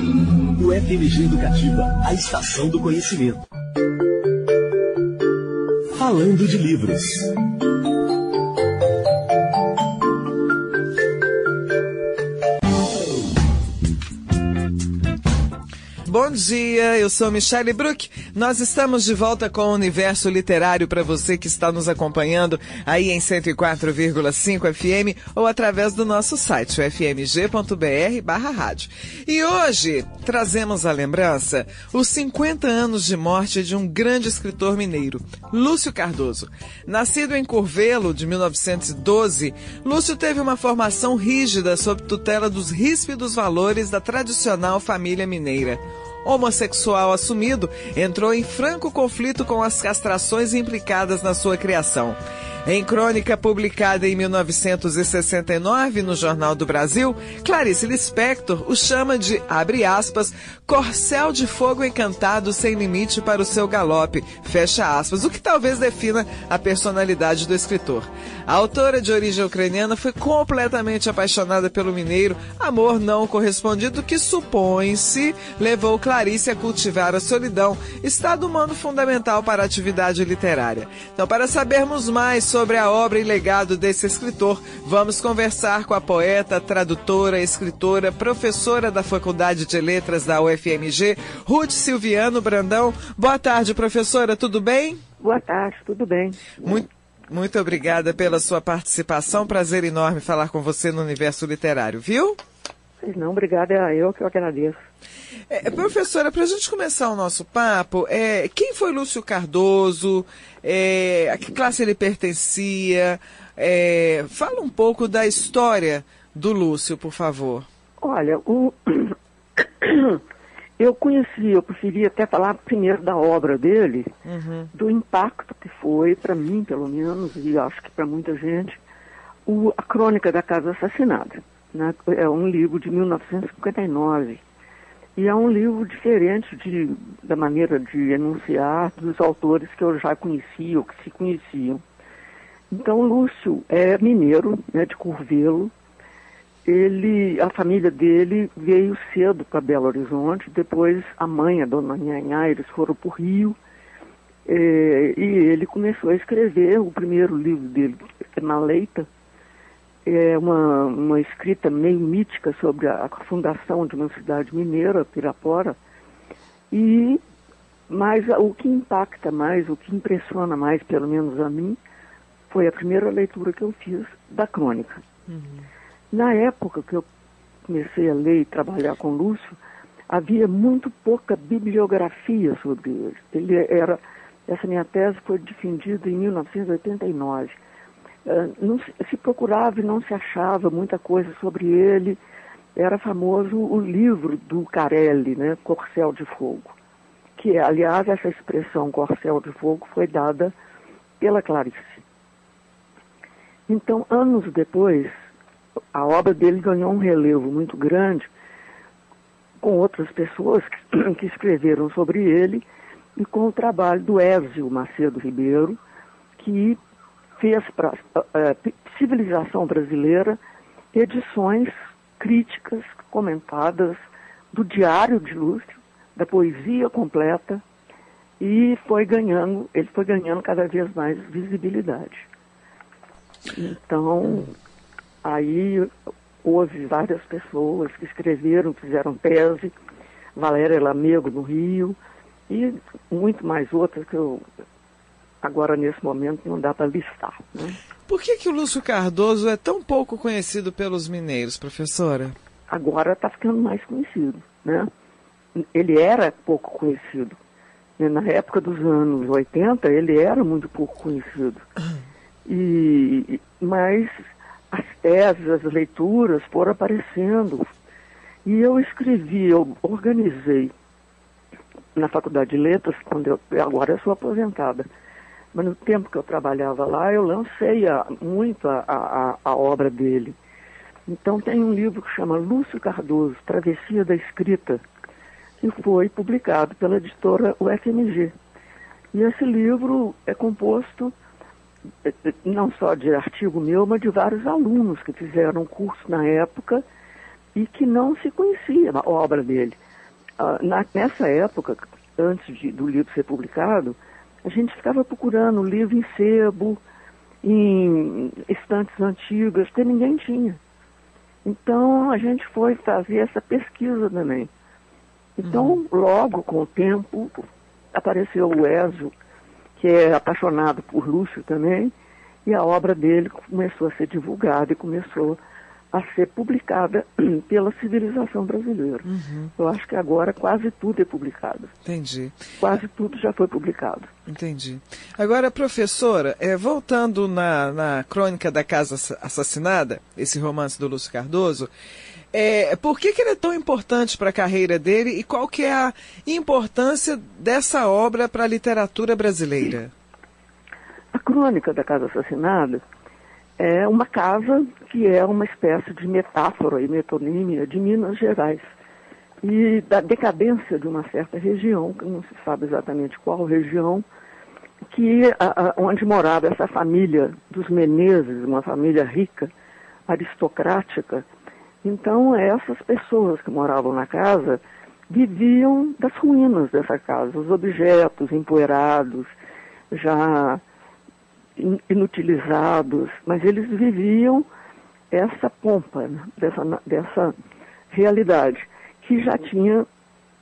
O FMG Educativa, a estação do conhecimento. Falando de livros. Bom dia, eu sou Michele Bruck. Nós estamos de volta com o Universo Literário para você que está nos acompanhando aí em 104,5 FM ou através do nosso site, fmg.br/rádio. E hoje trazemos à lembrança os 50 anos de morte de um grande escritor mineiro, Lúcio Cardoso. Nascido em Curvelo, de 1912, Lúcio teve uma formação rígida sob tutela dos ríspidos valores da tradicional família mineira. Homossexual assumido, entrou em franco conflito com as castrações implicadas na sua criação. Em crônica publicada em 1969 no Jornal do Brasil, Clarice Lispector o chama de, abre aspas, corcel de fogo encantado sem limite para o seu galope, fecha aspas, o que talvez defina a personalidade do escritor. A autora de origem ucraniana foi completamente apaixonada pelo mineiro, amor não correspondido que, supõe-se, levou Clarice a cultivar a solidão, estado humano fundamental para a atividade literária. Então, para sabermos mais sobre a obra e legado desse escritor, vamos conversar com a poeta, tradutora, escritora, professora da Faculdade de Letras da UFMG, Ruth Silviano Brandão. Boa tarde, professora, tudo bem? Boa tarde, tudo bem. Muito obrigada pela sua participação, prazer enorme falar com você no Universo Literário, viu? Não, obrigada, eu que agradeço. Professora, para a gente começar o nosso papo, quem foi Lúcio Cardoso, a que classe ele pertencia, fala um pouco da história do Lúcio, por favor. Olha, eu preferia até falar primeiro da obra dele, do impacto que foi, para mim pelo menos, e acho que para muita gente, a Crônica da Casa Assassinada. Né? É um livro de 1959. E é um livro diferente da maneira de enunciar dos autores que eu já conhecia, ou que se conheciam. Então, Lúcio é mineiro, né, de Curvelo. A família dele veio cedo para Belo Horizonte, depois a mãe, a dona Nhanhá, eles foram para o Rio, e ele começou a escrever o primeiro livro dele, Maleita. É uma escrita meio mítica sobre a fundação de uma cidade mineira, Pirapora. Mas o que impacta mais, o que impressiona mais, pelo menos a mim, foi a primeira leitura que eu fiz da crônica. Na época que eu comecei a ler e trabalhar com Lúcio, havia muito pouca bibliografia sobre ele. Essa minha tese foi defendida em 1989. Não se procurava e não se achava muita coisa sobre ele. Era famoso o livro do Carelli, né, Corcel de Fogo, que, aliás, essa expressão Corcel de Fogo foi dada pela Clarice. Então, anos depois, a obra dele ganhou um relevo muito grande com outras pessoas que escreveram sobre ele e com o trabalho do Ézio Macedo Ribeiro, que fez para a Civilização Brasileira edições críticas, comentadas do Diário de Lúcio, da poesia completa, e ele foi ganhando cada vez mais visibilidade. Então, aí houve várias pessoas que escreveram, fizeram tese, Valéria Lamego no Rio, e muito mais outras que eu agora, nesse momento, não dá para listar. Né? Por que o Lúcio Cardoso é tão pouco conhecido pelos mineiros, professora? Agora está ficando mais conhecido. Né? Ele era pouco conhecido. Na época dos anos 80, ele era muito pouco conhecido. Mas as teses, as leituras foram aparecendo. E eu organizei na Faculdade de Letras, agora eu sou aposentada. Mas no tempo que eu trabalhava lá, eu lancei muito a obra dele. Então tem um livro que chama Lúcio Cardoso, Travessia da Escrita, que foi publicado pela editora UFMG. E esse livro é composto não só de artigo meu, mas de vários alunos que fizeram curso na época e que não se conhecia a obra dele. Nessa época, antes do livro ser publicado, a gente ficava procurando o livro em sebo, em estantes antigas, que ninguém tinha. Então, a gente foi fazer essa pesquisa também. Então, logo com o tempo, apareceu o Ezio, que é apaixonado por Lúcio também, e a obra dele começou a ser divulgada e começou a ser publicada pela civilização brasileira. Eu acho que agora quase tudo é publicado. Entendi. Quase tudo já foi publicado. Entendi. Agora, professora, voltando na Crônica da Casa Assassinada, esse romance do Lúcio Cardoso, por que ele é tão importante para a carreira dele e qual que é a importância dessa obra para a literatura brasileira? A Crônica da Casa Assassinada é uma casa que é uma espécie de metáfora e metonímia de Minas Gerais e da decadência de uma certa região, que não se sabe exatamente qual região, onde morava essa família dos Menezes, uma família rica, aristocrática. Então, essas pessoas que moravam na casa viviam das ruínas dessa casa, os objetos empoeirados, já inutilizados, mas eles viviam essa pompa, né, dessa realidade que já tinha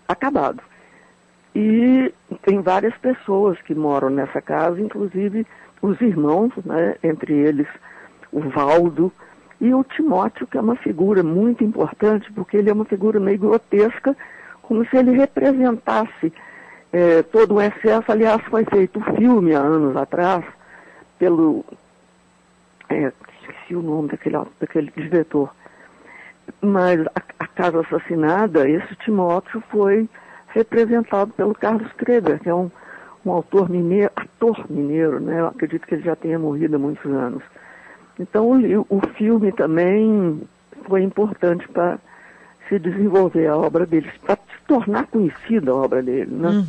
acabado. E tem várias pessoas que moram nessa casa, inclusive os irmãos, né, entre eles o Valdo e o Timóteo, que é uma figura muito importante, porque ele é uma figura meio grotesca, como se ele representasse todo o excesso. Aliás, foi feito um filme há anos atrás, pelo, esqueci o nome daquele diretor, mas a Casa Assassinada, esse Timóteo foi representado pelo Carlos Kreber, que é um ator mineiro, né? Eu acredito que ele já tenha morrido há muitos anos. Então o filme também foi importante para se desenvolver a obra dele, para se tornar conhecida a obra dele, né?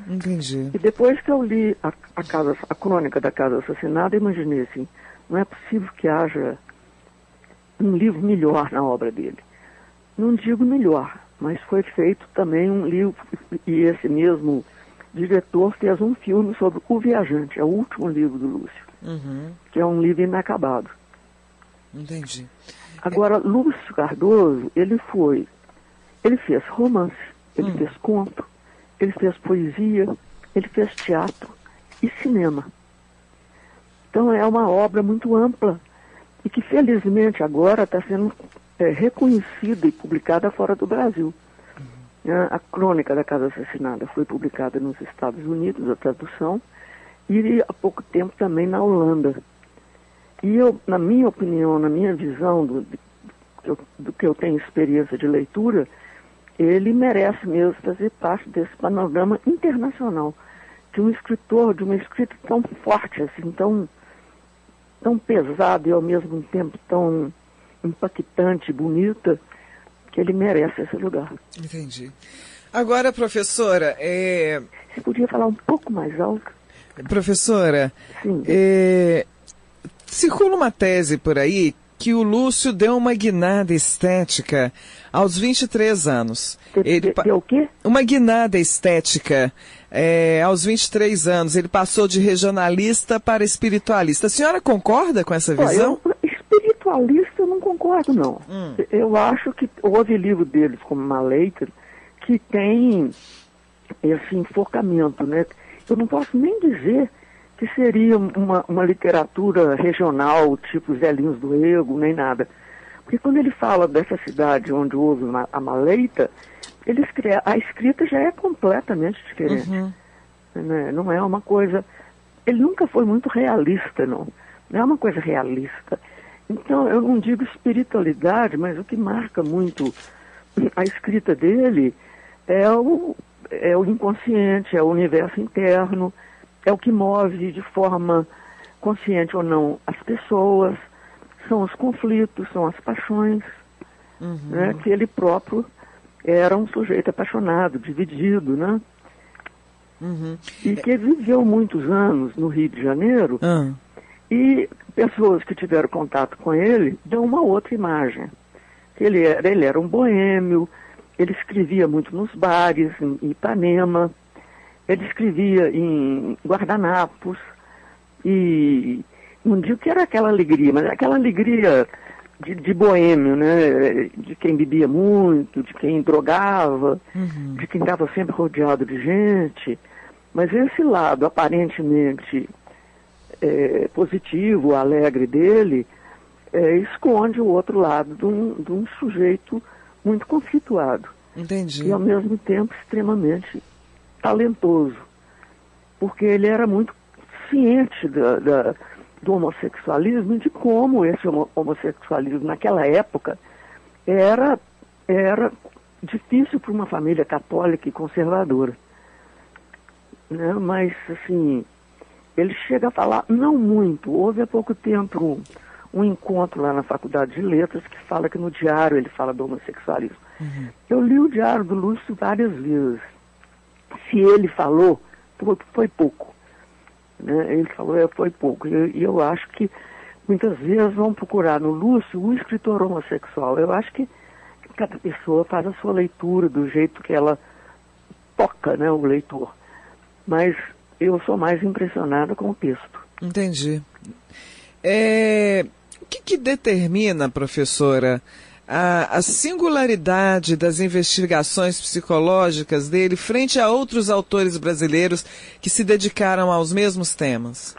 Entendi. E depois que eu li a Crônica da Casa Assassinada, eu imaginei assim, não é possível que haja um livro melhor na obra dele. Não digo melhor, mas foi feito também um livro, e esse mesmo diretor fez um filme sobre O Viajante, é o último livro do Lúcio, que é um livro inacabado. Entendi. Agora, Lúcio Cardoso, ele fez romance, ele fez conto, ele fez poesia, ele fez teatro e cinema. Então é uma obra muito ampla e que felizmente agora está sendo reconhecida e publicada fora do Brasil. A Crônica da Casa Assassinada foi publicada nos Estados Unidos, a tradução, e há pouco tempo também na Holanda. E eu, na minha opinião, na minha visão do que eu tenho experiência de leitura, ele merece mesmo fazer parte desse panorama internacional, de um escritor, de uma escrita tão forte, assim, tão pesada e ao mesmo tempo tão impactante e bonita, que ele merece esse lugar. Entendi. Agora, professora, Você podia falar um pouco mais alto? Professora, Sim. Circula uma tese por aí que o Lúcio deu uma guinada estética aos 23 anos. Deu o quê? Uma guinada estética aos 23 anos. Ele passou de regionalista para espiritualista. A senhora concorda com essa visão? Espiritualista eu não concordo, não. Eu acho que houve livro deles, como Maleita, que tem esse enfocamento, né? Eu não posso nem dizer que seria uma literatura regional, tipo Zelinhos do Rego, nem nada. Porque quando ele fala dessa cidade onde houve a Maleita, a escrita já é completamente diferente. Né? Não é uma coisa... Ele nunca foi muito realista, não. Não é uma coisa realista. Então, eu não digo espiritualidade, mas o que marca muito a escrita dele é o inconsciente, é o universo interno, é o que move de forma consciente ou não as pessoas, são os conflitos, são as paixões, né, que ele próprio era um sujeito apaixonado, dividido, né? E que viveu muitos anos no Rio de Janeiro, e pessoas que tiveram contato com ele dão uma outra imagem. Ele era um boêmio, ele escrevia muito nos bares, em Ipanema, ele escrevia em guardanapos, e não digo que era aquela alegria, mas aquela alegria de boêmio, né? De quem bebia muito, de quem drogava, de quem estava sempre rodeado de gente. Mas esse lado aparentemente positivo, alegre dele, esconde o outro lado de um sujeito muito conflituado. Entendi. E ao mesmo tempo extremamente talentoso, porque ele era muito ciente do homossexualismo e de como esse homossexualismo naquela época era difícil para uma família católica e conservadora, né? Mas assim, ele chega a falar, não muito. Houve há pouco tempo um encontro lá na Faculdade de Letras que fala que no diário ele fala do homossexualismo. Eu li o diário do Lúcio várias vezes. Se ele falou, foi pouco. Né? Ele falou, foi pouco. E eu acho que muitas vezes vão procurar no Lúcio o escritor homossexual. Eu acho que cada pessoa faz a sua leitura do jeito que ela toca, né, o leitor. Mas eu sou mais impressionada com o texto. Entendi. O que determina, professora, a singularidade das investigações psicológicas dele frente a outros autores brasileiros que se dedicaram aos mesmos temas?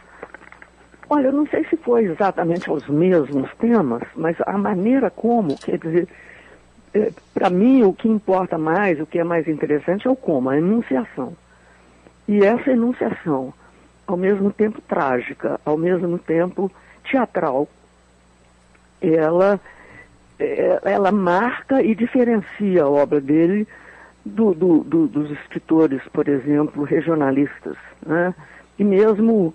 Olha, eu não sei se foi exatamente aos mesmos temas, mas a maneira como, quer dizer, para mim o que importa mais, o que é mais interessante é o como, a enunciação. E essa enunciação, ao mesmo tempo trágica, ao mesmo tempo teatral, ela marca e diferencia a obra dele dos escritores, por exemplo, regionalistas, né? E mesmo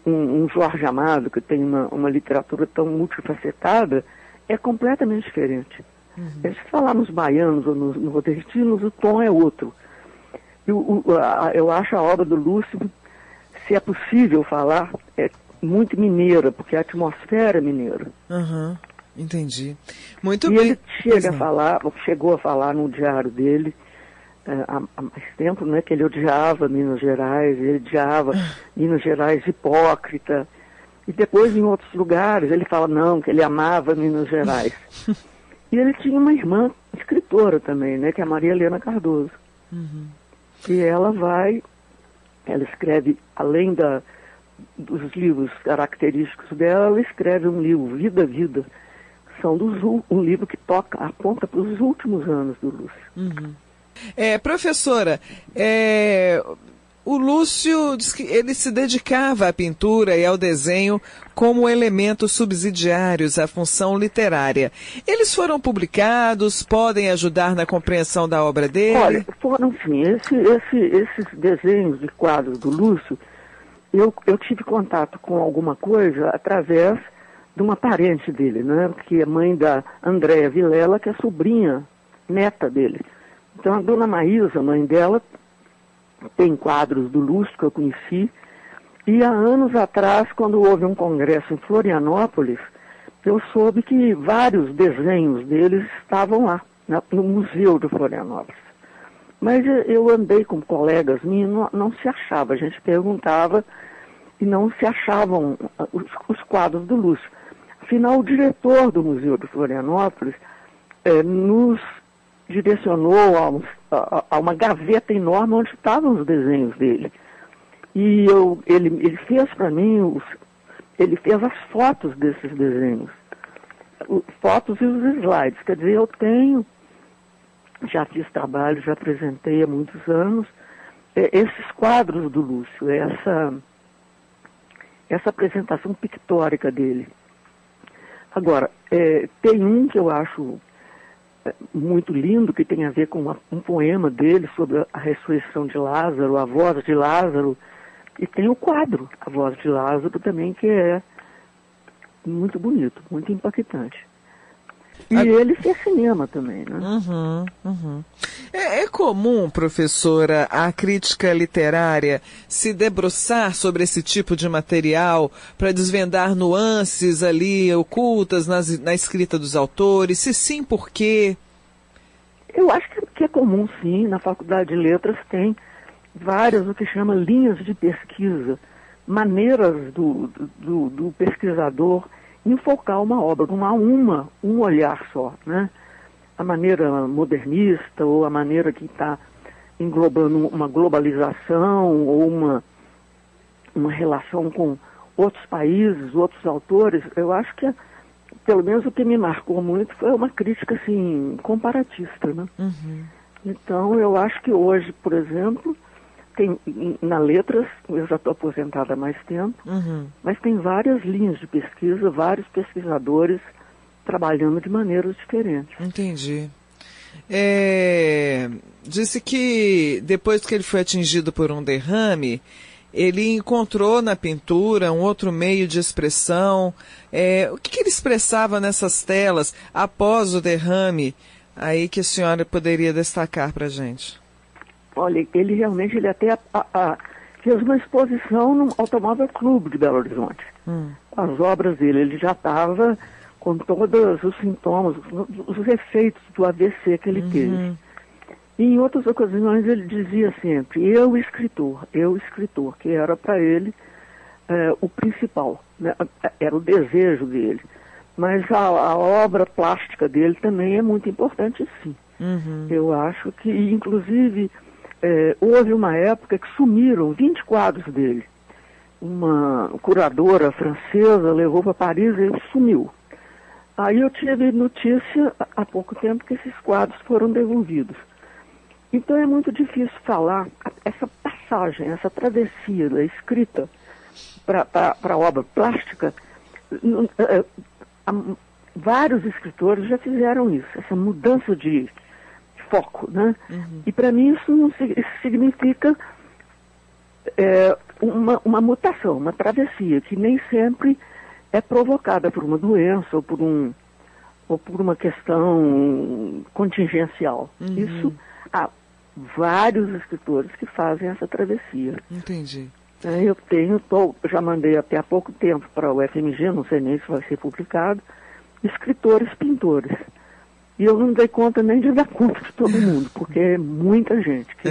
um Jorge Amado, que tem uma literatura tão multifacetada, é completamente diferente. Se falar nos baianos ou nos nordestinos, o tom é outro. Eu acho a obra do Lúcio, se é possível falar, é muito mineira, porque a atmosfera é mineira. Entendi. Muito bem. E ele chegou a falar no diário dele, há mais tempo, né, que ele odiava Minas Gerais, ele odiava Minas Gerais hipócrita. E depois, em outros lugares, ele fala, não, que ele amava Minas Gerais. E ele tinha uma irmã escritora também, né, que é a Maria Helena Cardoso. E ela escreve, além dos livros característicos dela, ela escreve um livro, Vida, Vida. São um livro que aponta para os últimos anos do Lúcio. Professora, o Lúcio diz que ele se dedicava à pintura e ao desenho como elementos subsidiários à função literária. Eles foram publicados, podem ajudar na compreensão da obra dele? Olha, foram sim. Esses desenhos de quadros do Lúcio, eu tive contato com alguma coisa através de uma parente dele, né, que é mãe da Andréa Vilela, que é sobrinha, neta dele. Então a dona Maísa, mãe dela, tem quadros do Lúcio que eu conheci, e há anos atrás, quando houve um congresso em Florianópolis, eu soube que vários desenhos deles estavam lá, no Museu de Florianópolis. Mas eu andei com colegas minhos, não se achava, a gente perguntava e não se achavam os quadros do Lúcio. Afinal, o diretor do Museu de Florianópolis nos direcionou a uma gaveta enorme onde estavam os desenhos dele. E ele fez para mim, ele fez as fotos desses desenhos, fotos e os slides. Quer dizer, eu já fiz trabalho, já apresentei há muitos anos, esses quadros do Lúcio, essa apresentação pictórica dele. Agora, tem um que eu acho muito lindo, que tem a ver com um poema dele sobre a ressurreição de Lázaro, a voz de Lázaro, e tem o quadro, a voz de Lázaro também, que é muito bonito, muito impactante. E ele fez cinema também, né? É comum, professora, a crítica literária se debruçar sobre esse tipo de material para desvendar nuances ali ocultas na escrita dos autores? Se sim, por quê? Eu acho que é comum, sim. Na Faculdade de Letras tem várias, o que chama linhas de pesquisa, maneiras do pesquisador enfocar uma obra, não há um olhar só, né? A maneira modernista ou a maneira que está englobando uma globalização ou uma relação com outros países, outros autores. Eu acho que, pelo menos o que me marcou muito foi uma crítica, assim, comparatista, né? Uhum. Então, eu acho que hoje, por exemplo, tem, na Letras, eu já estou aposentada há mais tempo, mas tem várias linhas de pesquisa, vários pesquisadores trabalhando de maneiras diferentes. Entendi. Disse que depois que ele foi atingido por um derrame, ele encontrou na pintura um outro meio de expressão. O que ele expressava nessas telas após o derrame, aí que a senhora poderia destacar para a gente? Olha, ele até fez uma exposição no Automóvel Clube de Belo Horizonte. As obras dele, ele já estava com todos os sintomas, os efeitos do AVC que ele teve. E em outras ocasiões ele dizia sempre, eu escritor, que era para ele o principal, né? Era o desejo dele. Mas a obra plástica dele também é muito importante, sim. Eu acho que, inclusive, houve uma época que sumiram 20 quadros dele. Uma curadora francesa levou para Paris e ele sumiu. Aí eu tive notícia há pouco tempo que esses quadros foram devolvidos. Então é muito difícil falar essa passagem, essa travessia da escrita para a obra plástica. Vários escritores já fizeram isso, essa mudança de foco, né? E para mim isso significa uma mutação, uma travessia, que nem sempre é provocada por uma doença ou por uma questão contingencial. Isso há vários escritores que fazem essa travessia. Entendi. Já mandei até há pouco tempo para o FMG, não sei nem se vai ser publicado, escritores, pintores. E eu não dei conta nem de dar conta de todo mundo, porque é muita gente que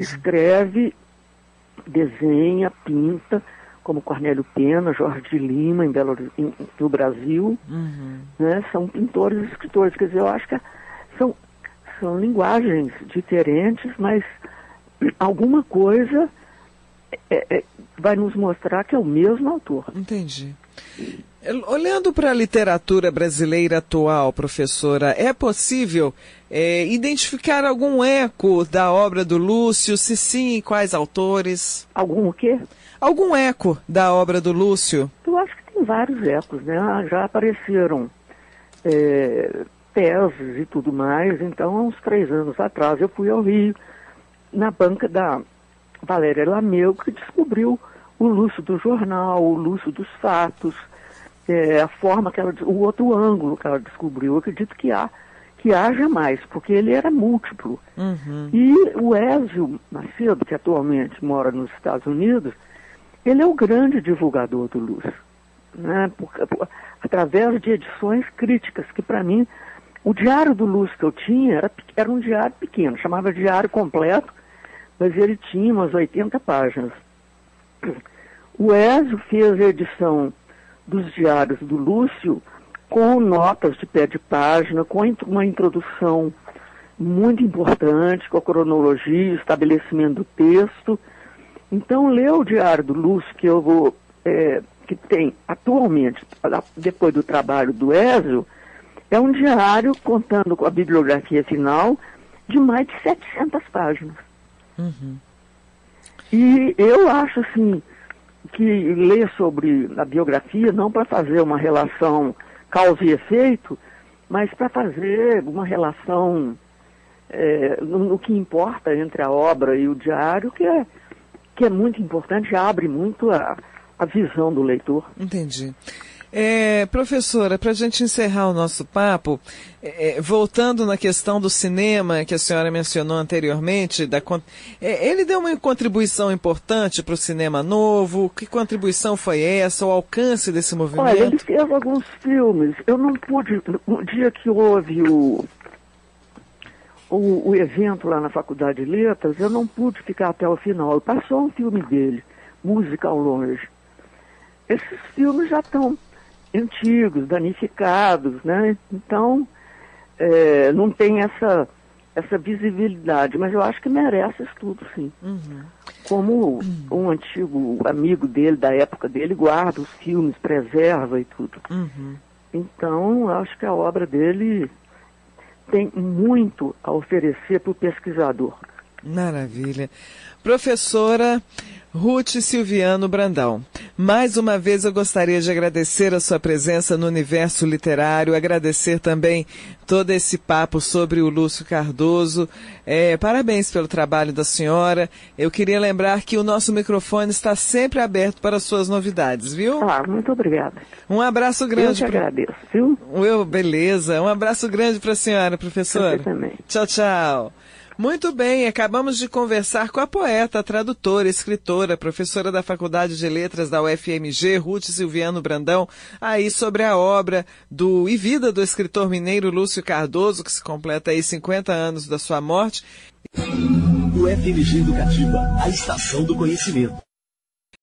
escreve, desenha, pinta, como Cornélio Pena, Jorge de Lima, no Brasil, né? São pintores e escritores. Quer dizer, eu acho que são linguagens diferentes, mas alguma coisa vai nos mostrar que é o mesmo autor. Entendi. Olhando para a literatura brasileira atual, professora, é possível identificar algum eco da obra do Lúcio? Se sim, quais autores? Algum o quê? Algum eco da obra do Lúcio? Eu acho que tem vários ecos, né? Já apareceram teses e tudo mais. Então, há uns 3 anos atrás, eu fui ao Rio, na banca da Valéria Lameu, que descobriu o Lúcio do jornal, o Lúcio dos fatos, a forma que o outro ângulo que ela descobriu. Eu acredito que haja mais, porque ele era múltiplo. E o Ézio Macedo, que atualmente mora nos Estados Unidos, ele é o grande divulgador do Lúcio, né? Através de edições críticas, que para mim, o diário do Lúcio que eu tinha era um diário pequeno, chamava Diário Completo, mas ele tinha umas 80 páginas. O Ézio fez a edição dos diários do Lúcio com notas de pé de página, com uma introdução muito importante, com a cronologia, estabelecimento do texto. Então, ler o diário do Lúcio, que tem atualmente, depois do trabalho do Ézio, é um diário contando com a bibliografia final de mais de 700 páginas. E eu acho, assim, que ler sobre a biografia, não para fazer uma relação causa e efeito, mas para fazer uma relação no que importa entre a obra e o diário, que é muito importante, abre muito a visão do leitor. Entendi. Professora, para a gente encerrar o nosso papo, voltando na questão do cinema que a senhora mencionou anteriormente, ele deu uma contribuição importante para o cinema novo? Que contribuição foi essa, o alcance desse movimento? Olha, ele fez alguns filmes. Eu não pude, no dia que houve o evento lá na Faculdade de Letras, eu não pude ficar até o final. Passou um filme dele, Música ao Longe. Esses filmes já estão antigos, danificados, né? Então, não tem essa visibilidade, mas eu acho que merece estudo, sim. Uhum. Como um antigo amigo dele, da época dele, guarda os filmes, preserva e tudo. Uhum. Então, eu acho que a obra dele tem muito a oferecer para o pesquisador. Maravilha. Professora Ruth Silviano Brandão, mais uma vez eu gostaria de agradecer a sua presença no universo literário, agradecer também todo esse papo sobre o Lúcio Cardoso. Parabéns pelo trabalho da senhora. Eu queria lembrar que o nosso microfone está sempre aberto para suas novidades, viu? Muito obrigada. Um abraço grande. Eu que agradeço, viu? Beleza. Um abraço grande para a senhora, professora. Você também. Tchau, tchau. Muito bem, acabamos de conversar com a poeta, tradutora, escritora, professora da Faculdade de Letras da UFMG, Ruth Silviano Brandão, aí sobre a obra e vida do escritor mineiro Lúcio Cardoso, que se completa aí 50 anos da sua morte. UFMG Educativa, a estação do conhecimento.